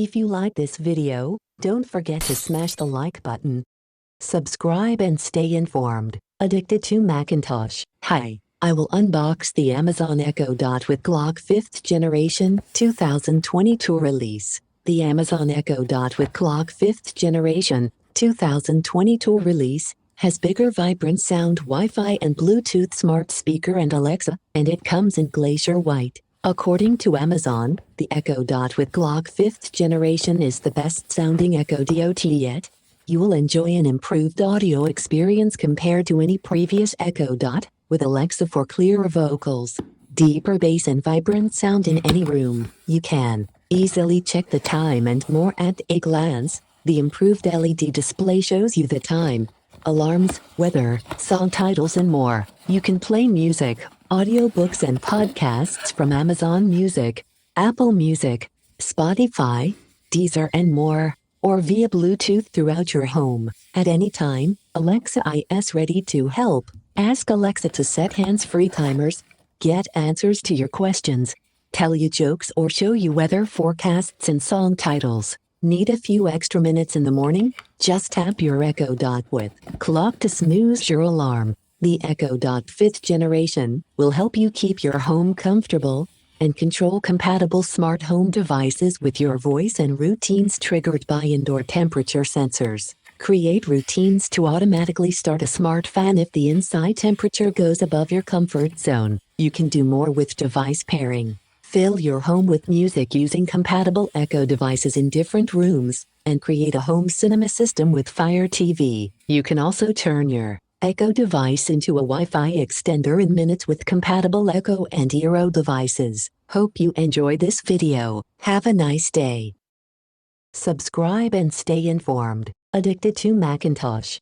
If you like this video, don't forget to smash the like button. Subscribe and stay informed. Addicted to Macintosh. Hi, I will unbox the Amazon Echo Dot with Clock 5th Generation 2022 release. The Amazon Echo Dot with Clock 5th Generation 2022 release has bigger vibrant sound, Wi-Fi and Bluetooth smart speaker and Alexa, and it comes in glacier white. According to Amazon, the Echo Dot with Clock 5th Generation is the best sounding Echo Dot yet. You will enjoy an improved audio experience compared to any previous Echo Dot, with Alexa for clearer vocals, deeper bass and vibrant sound in any room. You can easily check the time and more at a glance. The improved LED display shows you the time, alarms, weather, song titles and more. You can play music, audiobooks and podcasts from Amazon Music, Apple Music, Spotify, Deezer and more, or via Bluetooth throughout your home. At any time, Alexa is ready to help. Ask Alexa to set hands-free timers, get answers to your questions, tell you jokes or show you weather forecasts and song titles. Need a few extra minutes in the morning? Just tap your Echo Dot with Clock to snooze your alarm. The Echo Dot 5th Generation will help you keep your home comfortable and control compatible smart home devices with your voice and routines triggered by indoor temperature sensors. Create routines to automatically start a smart fan if the inside temperature goes above your comfort zone. You can do more with device pairing. Fill your home with music using compatible Echo devices in different rooms, and create a home cinema system with Fire TV. You can also turn your Echo device into a Wi-Fi extender in minutes with compatible Echo and Eero devices. Hope you enjoy this video. Have a nice day. Subscribe and stay informed. Addicted to Macintosh.